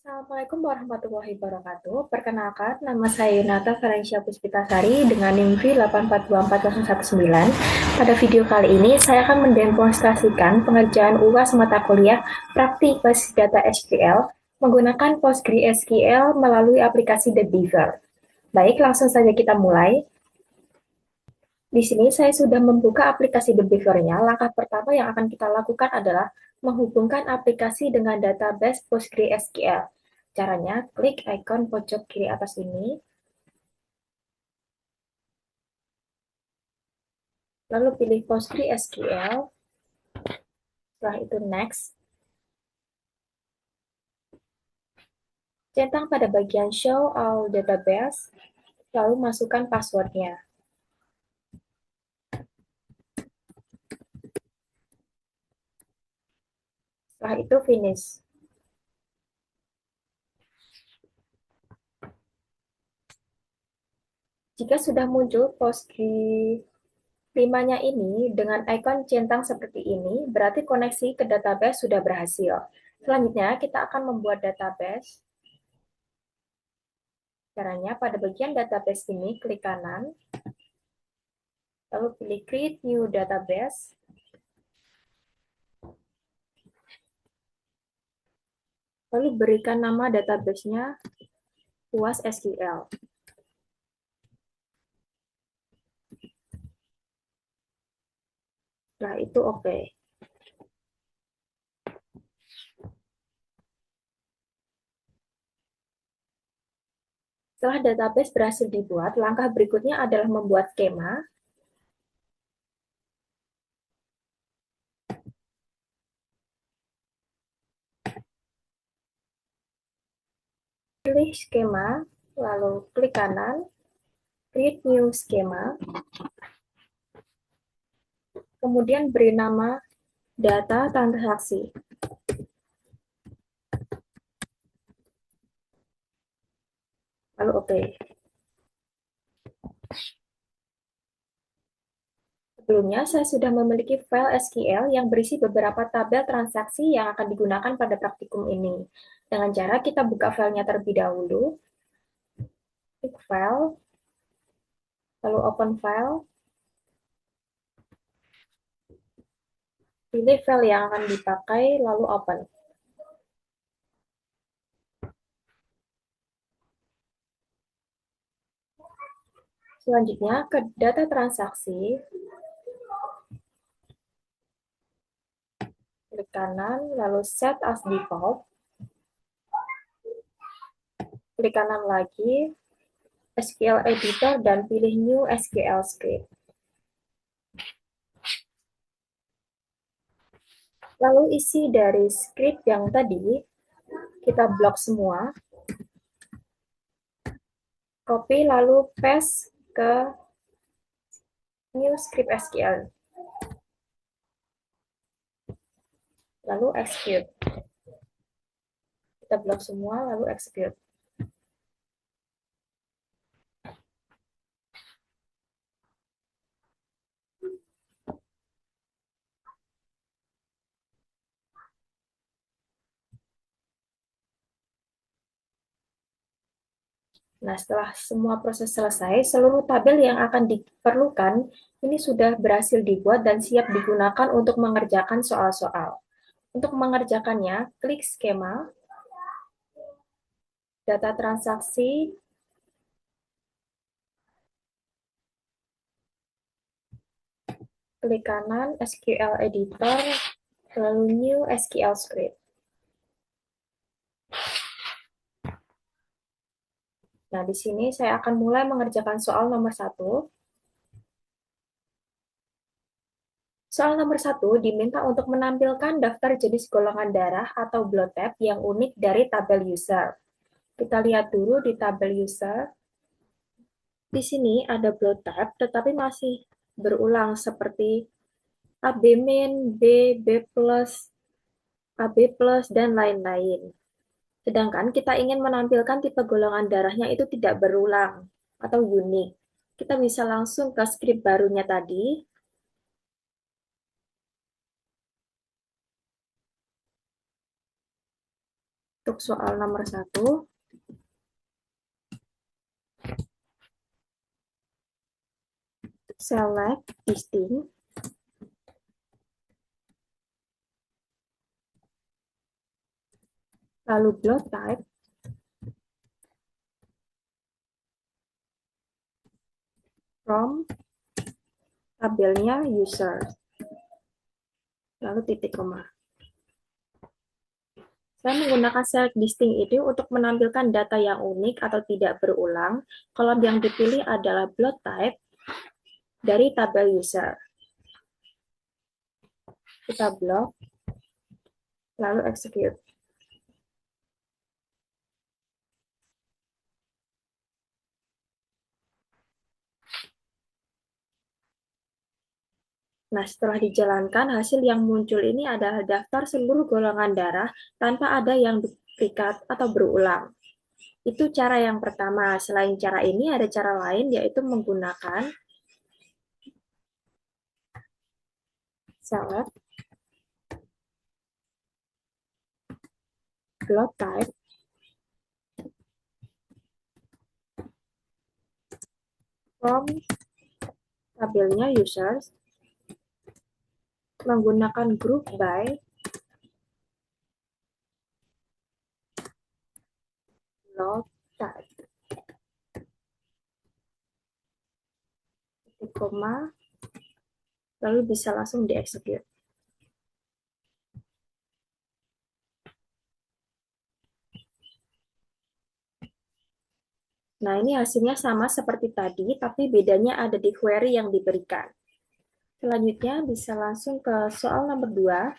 Assalamualaikum warahmatullahi wabarakatuh. Perkenalkan, nama saya Yunata Ferencia Puspitasari dengan NIM V 8424019. Pada video kali ini, saya akan mendemonstrasikan pengerjaan UAS mata kuliah Praktik Basis Data SQL menggunakan PostgreSQL melalui aplikasi The Beaver. Baik, langsung saja kita mulai. Di sini saya sudah membuka aplikasi The Beaver-nya. Langkah pertama yang akan kita lakukan adalah menghubungkan aplikasi dengan database PostgreSQL. Caranya, klik ikon pojok kiri atas ini, lalu pilih PostgreSQL, setelah itu Next, centang pada bagian Show All Database, lalu masukkan passwordnya. Setelah itu Finish. Jika sudah muncul Postgre 5-nya ini dengan ikon centang seperti ini, berarti koneksi ke database sudah berhasil. Selanjutnya, kita akan membuat database. Caranya, pada bagian database ini, klik kanan, lalu pilih Create New Database, lalu berikan nama database-nya UAS SQL. Setelah itu OK. Setelah database berhasil dibuat, langkah berikutnya adalah membuat skema. Pilih skema, lalu klik kanan, create new skema, kemudian beri nama data transaksi. Lalu OK. Sebelumnya, saya sudah memiliki file SQL yang berisi beberapa tabel transaksi yang akan digunakan pada praktikum ini. Dengan cara kita buka filenya terlebih dahulu, klik File, lalu Open File, pilih file yang akan dipakai, lalu Open. Selanjutnya, ke data transaksi, klik kanan, lalu Set as Default, klik kanan lagi, SQL Editor, dan pilih New SQL Script. Lalu isi dari script yang tadi, kita blok semua, copy lalu paste ke New Script SQL. Lalu execute. Kita blok semua, lalu execute. Nah, setelah semua proses selesai, seluruh tabel yang akan diperlukan ini sudah berhasil dibuat dan siap digunakan untuk mengerjakan soal-soal. Untuk mengerjakannya, klik skema, data transaksi, klik kanan, SQL Editor, lalu New SQL Script. Nah, di sini saya akan mulai mengerjakan soal nomor 1. Soal nomor 1 diminta untuk menampilkan daftar jenis golongan darah atau blood type yang unik dari tabel user. Kita lihat dulu di tabel user. Di sini ada blood type, tetapi masih berulang seperti AB-, B, B+, AB+, dan lain-lain. Sedangkan kita ingin menampilkan tipe golongan darahnya itu tidak berulang atau unik. Kita bisa langsung ke script barunya tadi. Untuk soal nomor 1, select distinct, lalu block type, from tabelnya user, lalu titik koma. Saya menggunakan select distinct itu untuk menampilkan data yang unik atau tidak berulang. Kolom yang dipilih adalah block type dari tabel user. Kita block, lalu execute. Nah, setelah dijalankan, hasil yang muncul ini adalah daftar seluruh golongan darah tanpa ada yang duplikat atau berulang. Itu cara yang pertama. Selain cara ini, ada cara lain, yaitu menggunakan select block type from tabelnya users, menggunakan group by block type, titik koma, lalu bisa langsung dieksekut. Nah, ini hasilnya sama seperti tadi, tapi bedanya ada di query yang diberikan. Selanjutnya bisa langsung ke soal nomor 2.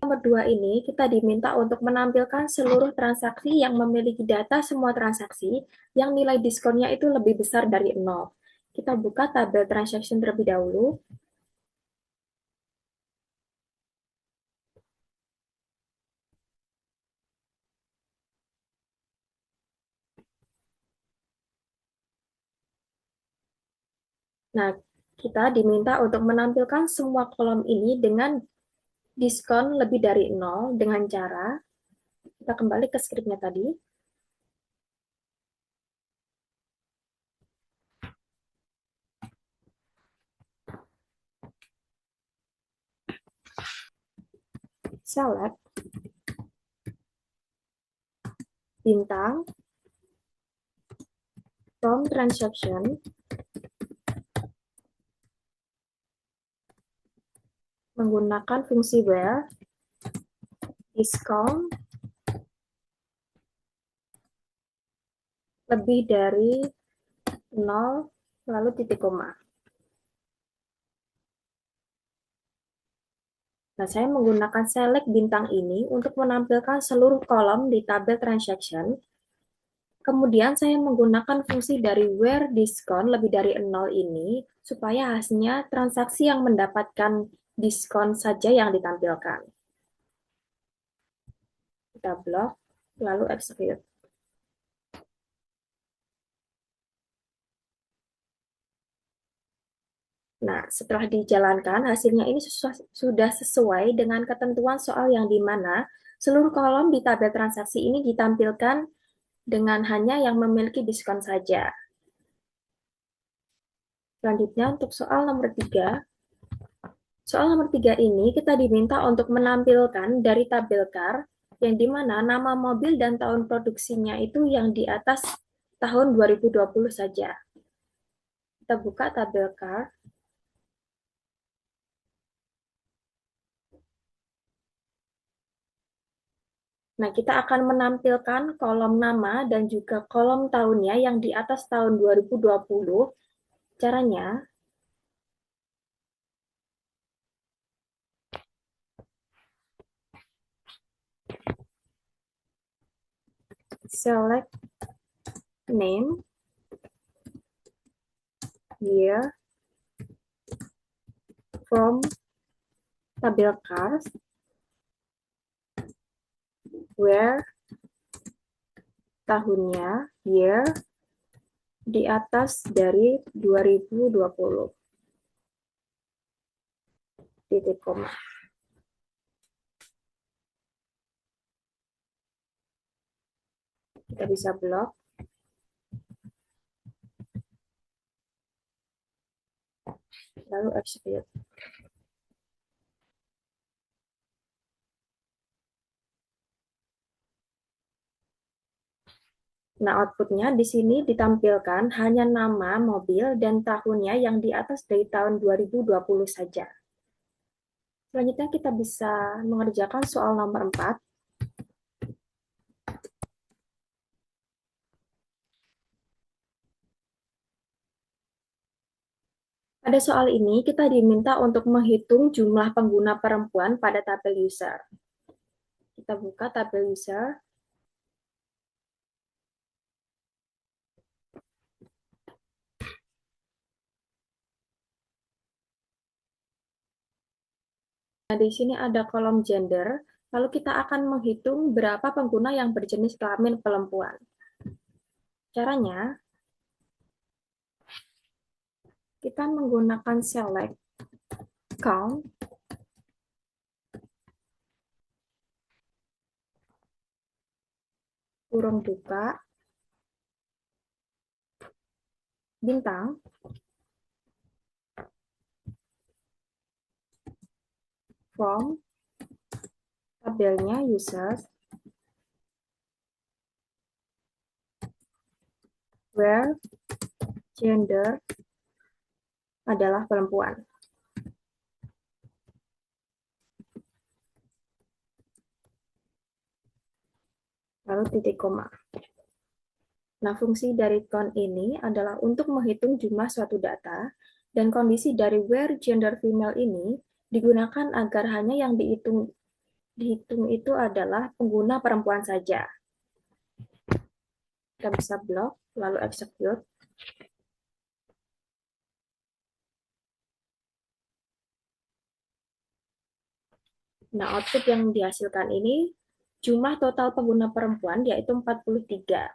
Nomor 2 ini kita diminta untuk menampilkan seluruh transaksi yang memiliki data semua transaksi yang nilai diskonnya itu lebih besar dari 0. Kita buka tabel transaction terlebih dahulu. Nah, kita diminta untuk menampilkan semua kolom ini dengan diskon lebih dari 0 dengan cara, kita kembali ke skripnya tadi. Select bintang from transaction menggunakan fungsi where discount lebih dari 0 lalu titik koma. Nah, saya menggunakan select bintang ini untuk menampilkan seluruh kolom di tabel transaction. Kemudian saya menggunakan fungsi dari where diskon lebih dari 0 ini supaya hasilnya transaksi yang mendapatkan diskon saja yang ditampilkan. Kita block, lalu execute. Nah, setelah dijalankan, hasilnya ini sudah sesuai dengan ketentuan soal yang dimana seluruh kolom di tabel transaksi ini ditampilkan dengan hanya yang memiliki diskon saja. Selanjutnya untuk soal nomor 3. Soal nomor 3 ini kita diminta untuk menampilkan dari tabel car yang dimana nama mobil dan tahun produksinya itu yang di atas tahun 2020 saja. Kita buka tabel car. Nah, kita akan menampilkan kolom nama dan juga kolom tahunnya yang di atas tahun 2020. Caranya, select name, year, from tabel cars, where tahunnya, year, di atas dari 2020. titik koma. Kita bisa blok. Lalu execute. Nah, outputnya di sini ditampilkan hanya nama mobil dan tahunnya yang di atas dari tahun 2020 saja. Selanjutnya kita bisa mengerjakan soal nomor 4. Pada soal ini, kita diminta untuk menghitung jumlah pengguna perempuan pada tabel user. Kita buka tabel user. Nah, di sini ada kolom gender, lalu kita akan menghitung berapa pengguna yang berjenis kelamin perempuan. Caranya, kita menggunakan select count kurung buka bintang from tabelnya user where gender adalah perempuan. Lalu titik koma. Nah, fungsi dari count ini adalah untuk menghitung jumlah suatu data, dan kondisi dari where gender female ini digunakan agar hanya yang dihitung itu adalah pengguna perempuan saja. Kita bisa blok, lalu execute. Nah, output yang dihasilkan ini jumlah total pengguna perempuan yaitu 43.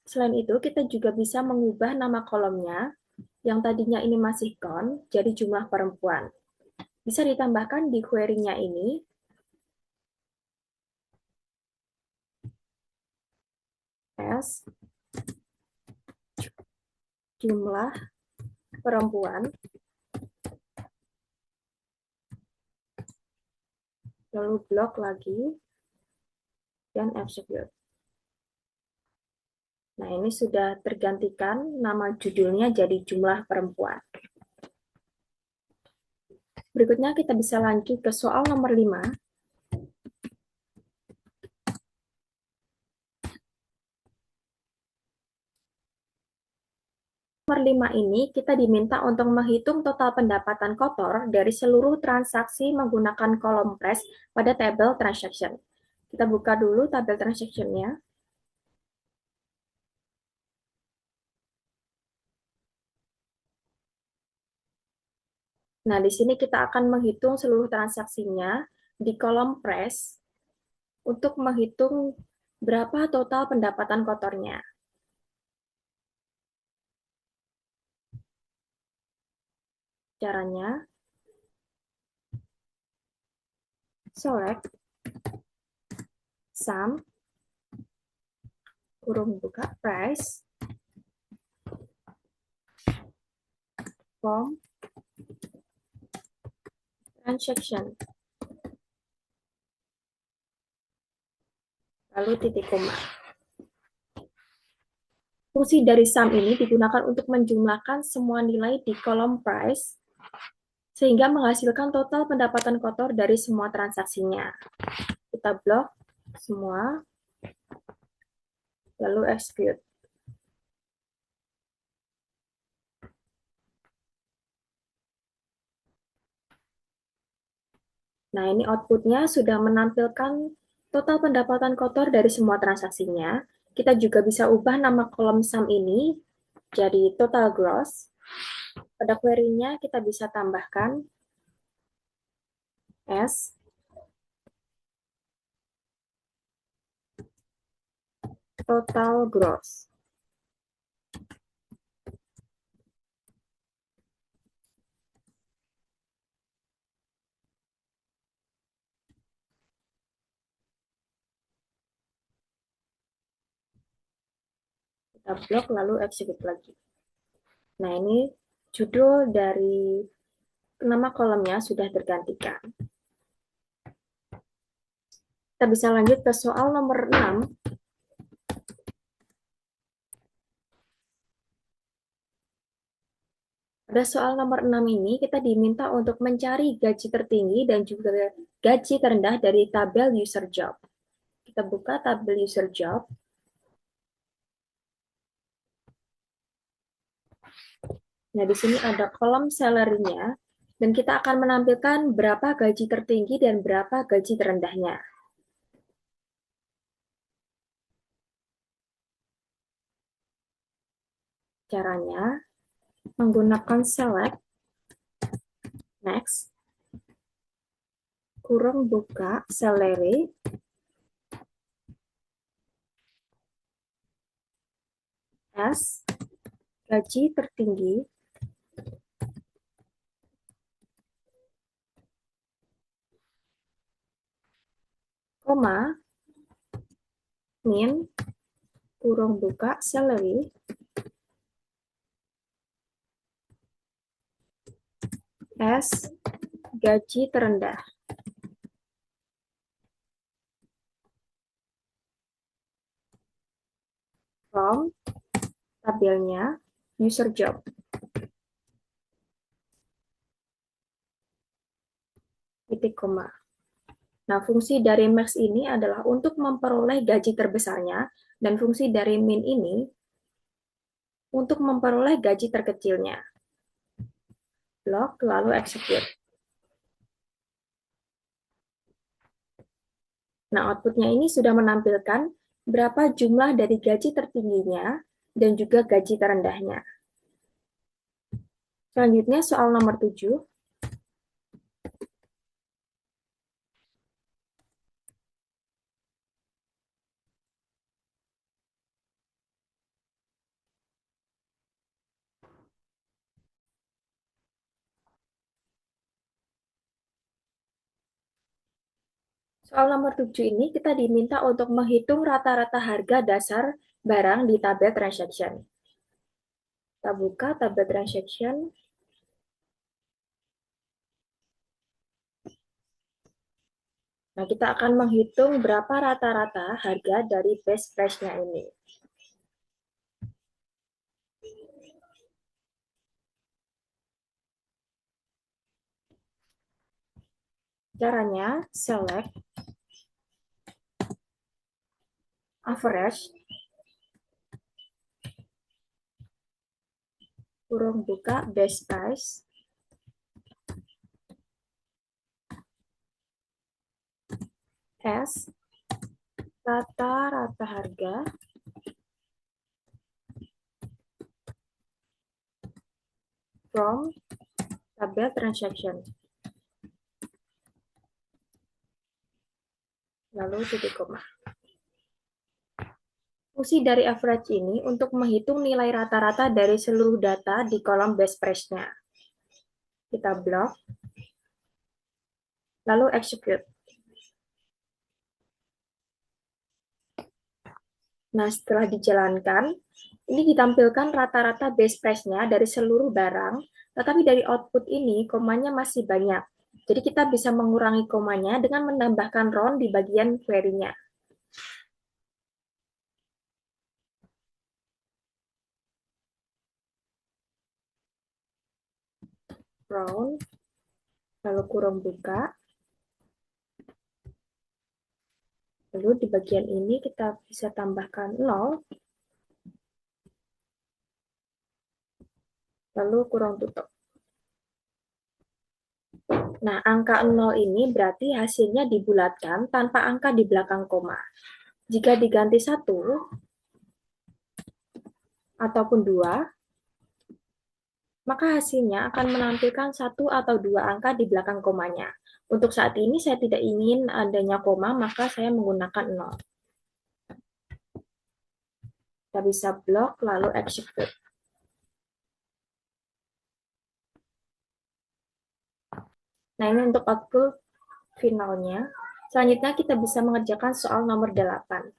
Selain itu, kita juga bisa mengubah nama kolomnya yang tadinya ini masih count jadi jumlah perempuan. Bisa ditambahkan di query-nya ini as jumlah perempuan, lalu blok lagi, dan execute. Nah, ini sudah tergantikan nama judulnya jadi jumlah perempuan. Berikutnya kita bisa lanjut ke soal nomor 5. Nomor 5 ini kita diminta untuk menghitung total pendapatan kotor dari seluruh transaksi menggunakan kolom press pada tabel transaction. Kita buka dulu tabel transaction-nya. Nah, di sini kita akan menghitung seluruh transaksinya di kolom press untuk menghitung berapa total pendapatan kotornya. Caranya, select sum kurung buka price from transaction, lalu titik koma. Fungsi dari sum ini digunakan untuk menjumlahkan semua nilai di kolom price sehingga menghasilkan total pendapatan kotor dari semua transaksinya. Kita blok semua, lalu execute. Nah, ini outputnya sudah menampilkan total pendapatan kotor dari semua transaksinya. Kita juga bisa ubah nama kolom sum ini jadi total gross. Pada query-nya kita bisa tambahkan as total gross. Kita blok lalu execute lagi. Nah, ini judul dari nama kolomnya sudah tergantikan. Kita bisa lanjut ke soal nomor 6. Pada soal nomor 6 ini, kita diminta untuk mencari gaji tertinggi dan juga gaji terendah dari tabel user job. Kita buka tabel user job. Nah, di sini ada kolom salary-nya, dan kita akan menampilkan berapa gaji tertinggi dan berapa gaji terendahnya. Caranya, menggunakan select, next, kurung buka, salary, as, gaji tertinggi, koma, min, kurung buka, salary, as, gaji terendah. From, tabelnya, user job. Titik koma. Nah, fungsi dari max ini adalah untuk memperoleh gaji terbesarnya, dan fungsi dari min ini untuk memperoleh gaji terkecilnya. Blok, lalu execute. Nah, outputnya ini sudah menampilkan berapa jumlah dari gaji tertingginya dan juga gaji terendahnya. Selanjutnya, soal nomor 7. Soal nomor 7 ini kita diminta untuk menghitung rata-rata harga dasar barang di tabel transaction. Kita buka tabel transaction. Nah, kita akan menghitung berapa rata-rata harga dari base price-nya ini. Caranya, select, average, kurung buka, base price, as, rata-rata harga, from, tabel transaction. Lalu titik koma. Fungsi dari average ini untuk menghitung nilai rata-rata dari seluruh data di kolom base price-nya. Kita blok, lalu execute. Nah, setelah dijalankan, ini ditampilkan rata-rata base price-nya dari seluruh barang, tetapi dari output ini komanya masih banyak. Jadi kita bisa mengurangi komanya dengan menambahkan round di bagian query-nya. Round, lalu kurung buka. Lalu di bagian ini kita bisa tambahkan 0, lalu kurung tutup. Nah, angka 0 ini berarti hasilnya dibulatkan tanpa angka di belakang koma. Jika diganti 1 ataupun 2, maka hasilnya akan menampilkan 1 atau 2 angka di belakang komanya. Untuk saat ini saya tidak ingin adanya koma, maka saya menggunakan 0. Kita bisa blok, lalu execute. Nah, ini untuk output finalnya. Selanjutnya kita bisa mengerjakan soal nomor 8.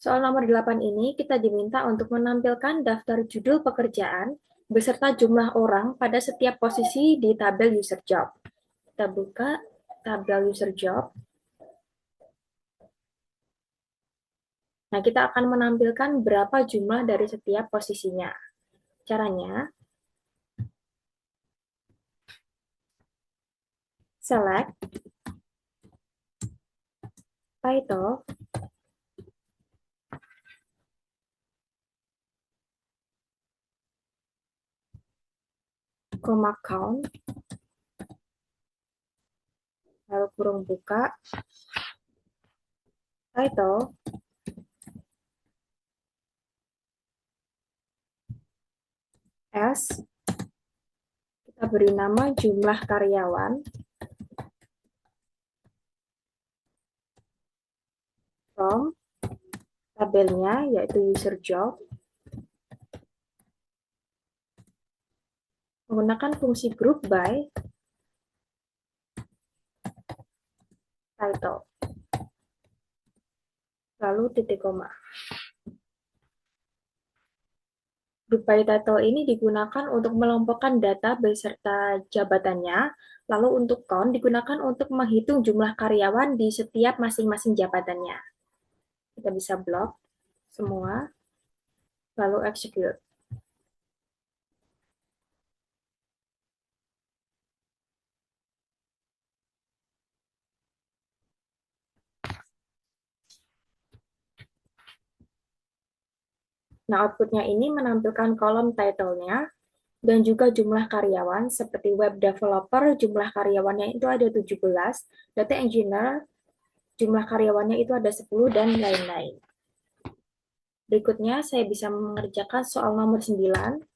Soal nomor 8 ini kita diminta untuk menampilkan daftar judul pekerjaan beserta jumlah orang pada setiap posisi di tabel user job. Kita buka tabel user job. Nah, kita akan menampilkan berapa jumlah dari setiap posisinya. Caranya, select title, comma count, lalu kurung buka, title, as, kita beri nama jumlah karyawan, from, tabelnya yaitu user job, menggunakan fungsi group by, title, lalu titik koma. Group by title ini digunakan untuk melompokkan data beserta jabatannya, lalu untuk count digunakan untuk menghitung jumlah karyawan di setiap masing-masing jabatannya. Kita bisa blok semua, lalu execute. Nah, outputnya ini menampilkan kolom title-nya dan juga jumlah karyawan seperti web developer, jumlah karyawannya itu ada 17, data engineer, jumlah karyawannya itu ada 10, dan lain-lain. Berikutnya, saya bisa mengerjakan soal nomor 9.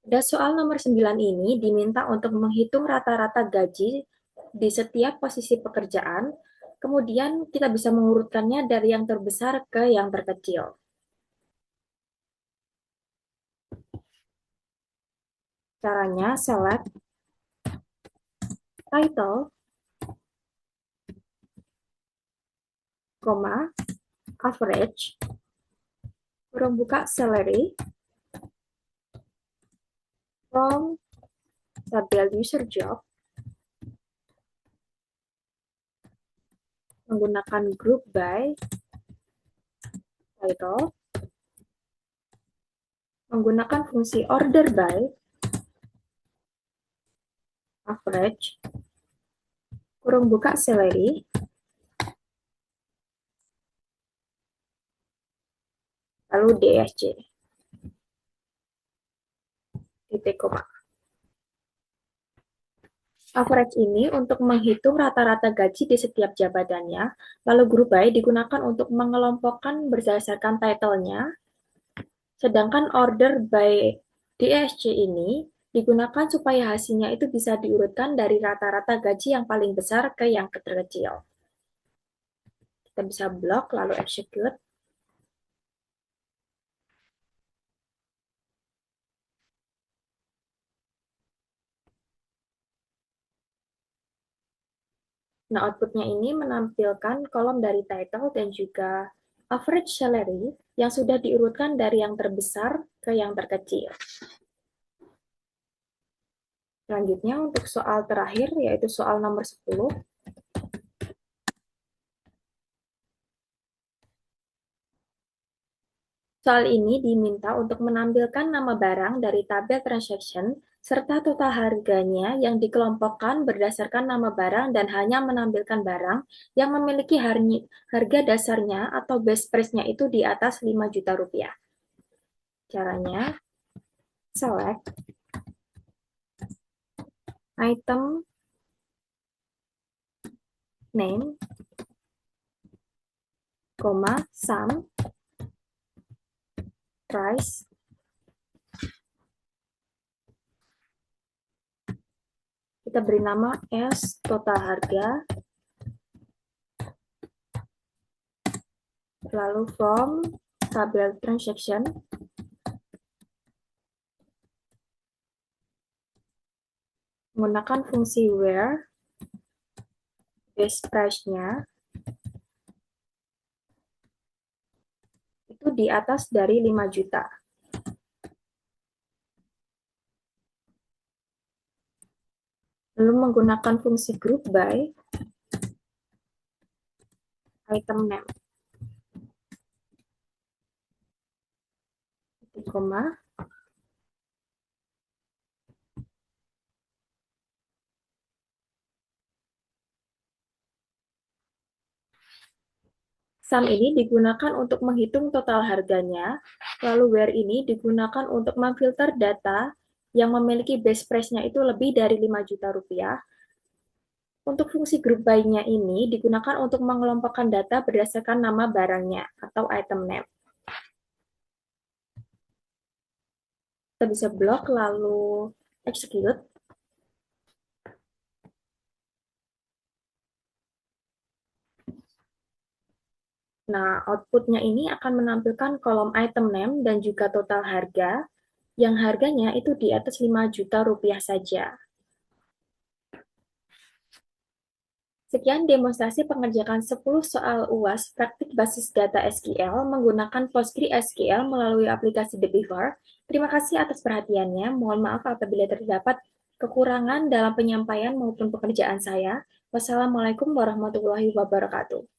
Pada soal nomor 9 ini diminta untuk menghitung rata-rata gaji di setiap posisi pekerjaan, kemudian kita bisa mengurutkannya dari yang terbesar ke yang terkecil. Caranya, select title, average, kurung buka salary, from tabel user job, menggunakan group by title, menggunakan fungsi order by, average, kurung buka salary, lalu DSC, titik koma. Average ini untuk menghitung rata-rata gaji di setiap jabatannya, lalu group by digunakan untuk mengelompokkan berdasarkan title-nya, sedangkan order by DSC ini digunakan supaya hasilnya itu bisa diurutkan dari rata-rata gaji yang paling besar ke yang terkecil. Kita bisa blok lalu execute. Nah, outputnya ini menampilkan kolom dari title dan juga average salary yang sudah diurutkan dari yang terbesar ke yang terkecil. Selanjutnya untuk soal terakhir, yaitu soal nomor 10. Soal ini diminta untuk menampilkan nama barang dari tabel transaction serta total harganya yang dikelompokkan berdasarkan nama barang dan hanya menampilkan barang yang memiliki harga dasarnya atau base price-nya itu di atas 5 juta rupiah. Caranya, select item name, sum, price, kita beri nama as total harga, lalu from tabel transaction, menggunakan fungsi where base price-nya itu di atas dari 5 juta. Lalu menggunakan fungsi group by item name, koma, sum ini digunakan untuk menghitung total harganya, lalu where ini digunakan untuk memfilter data yang memiliki base price-nya itu lebih dari 5 juta rupiah. Untuk fungsi group by-nya ini digunakan untuk mengelompokkan data berdasarkan nama barangnya atau item name. Kita bisa blok lalu execute. Nah, outputnya ini akan menampilkan kolom item name dan juga total harga, yang harganya itu di atas 5 juta rupiah saja. Sekian demonstrasi pengerjaan 10 soal UAS praktik basis data SQL menggunakan PostgreSQL melalui aplikasi The Beaver. Terima kasih atas perhatiannya. Mohon maaf apabila terdapat kekurangan dalam penyampaian maupun pekerjaan saya. Wassalamualaikum warahmatullahi wabarakatuh.